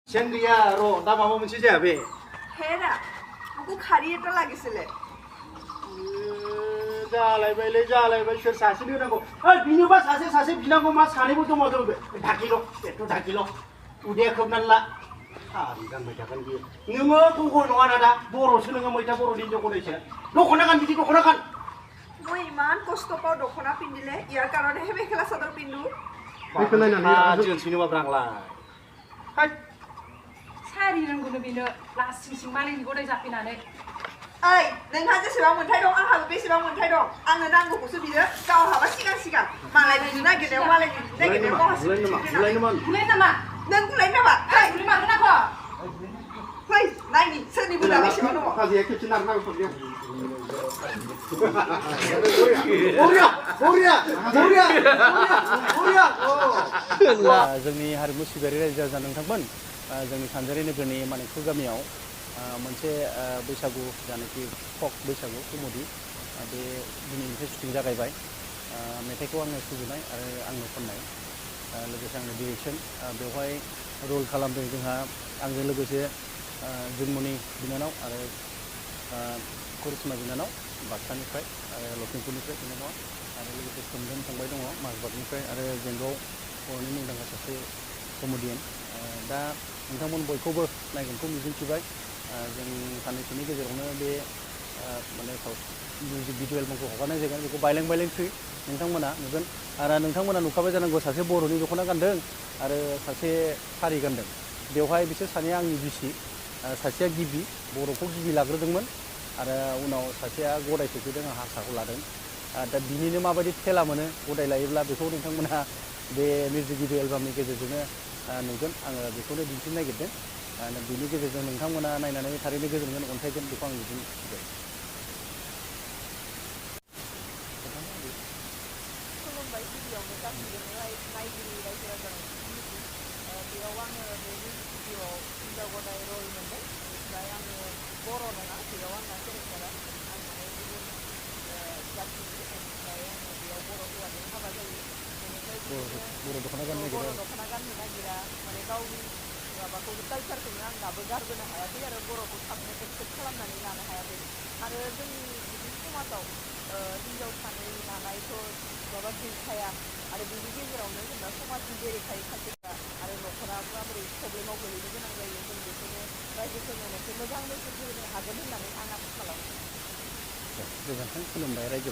Sendirian, ro, dah mama mesti je apa? Hera, aku kari itu lagi sile. Jalai bayi, shur sasi ni orang ko. Bini bas sasi bina ko mas kani butuh mau tu, ढाकिलो, itu ढाकिलो. Udah kebenar lah. Kan mereka kan dia. Nggak tu ko no ada, boros ni nggak mereka boros di joko desa. Dokona kan, biji dokona kan. Moi iman kosto pau dokona pindile, ya karena hebe kelas sadar pindu. Ikhlas nani, jangan sini mah berang lah. Hai. 사리는 거는 비는 라스미싱 말이 이거를 잡히나네. Ơi, đừng hai cái xì bông mình thay đồ, ăn hàng bị xì bông mình thay đồ, ăn người đang của xì bông cao hả bác sĩ mà lại bị này cái đéo qua lại đây cái đéo con Mulai nama. đừng có lấy nó mà, hey, 우리 막 끝나고. hey, này đi, sơn đi bữa nào xì bông đâu, Kasih aku cinar nak pergi. Boria. जोंनि हारिमु सिबियारि रायजो राजा नोंथांमोन जोंनि सानजारि नोगोरनि मानिकपुर गामियाव मोनसे बैसागु जानाखि फक बैसागु कमेडि बे दिनैनिफ्राय शुटिं जागायबाय मेथाइखौ आङो सुजुनाय आरो आंनो खननाय लोगोसे आंनो डिरेक्सन बेवहाय रल खालामदों जोंहा आंजों लोगोसे जोंमोननि बिनानाव आरो करिश्मा बिनानाव बाक्सानिफ्राय आरो लखिमपुरनिफ्राय बिनानावा आरो लोगोसे सोमदोन फंबाय दङ माजबादनिफ्राय आरो जेंगाव बर'नि मुंदांखा सासे कमेडियान दा नोंथांमोन बयखौबो नायगोनखौ मिजिंथिबाय जों साननैसोनि गेजेरावनो बे माने मिउजिक भिडिअ एलबामखौ हगारनाय जागोन बेखौ बायलें 3 नोंथांमोना नुगोन आरो नोंथांमोना नुखाबाय जानांगौ सासे बर'नि दख'ना गानदों आरो सासे सारि गानदों बेवहाय बिसोर सानैया आंनि बिसि सासेया गिबि बर'खौ गिबि लाग्रोदोंमोन आरो उनाव सासेया गदाय सफैदों आं हारसाखौ लादों दा बिनिनो माबायदि थेला मोनो गदाय लायोब्ला बेखौ नोंथांमोना बे मिउजिक भिडिअ एलबामनि गेजेरजोंनो नुगोन आङो बेखौनो दिन्थिनो नागिरदों बिनि गेजेरजों नोंथांमोना नायनानै थारैनो गोजोनगोन अनसायगोन बेखौ आं मिजिं थिबाय खुलुमबाय गिबियावनो गासैबो नायगिरि रायजो राजा बेयाव आङो बे मिउजिक भिडिअआव हिन्जाव गदाय रल मोनदों बेनिफ्राय आङो बर' नङा बेयाव आंना केरेक्टारा आं माने गुबुन जाथिनि बेनिफ्राय आङो बेयाव बर' हौवाजों हाबा जायो बेनिफ्राय बर' दख'ना गाननो नागिरा माने गावनि माबाखौ कालचारखौनो आं दाबो गारबोनो हायाखै आरो बर'खौ थाबनो एक्सेप्ट खालामनानै लानो हायाखै आरो जोंनि बिदि समाजाव हिन्जाव सानै लानायथ' माबा गैखाया आरो बिनि गेजेरावनो जेनेबा समाजनि बेरेखायै खाथिफ्रा आरो न'खरा माबोरै प्रब्लेमाव गोलैनो गोनां जायो जों बेखौनो रायजोफोरनो मोनसे मोजां मेसेज होनो हागोन होननानै आं आसा खालामो गोजोन्थों खुलुमबाय रायजो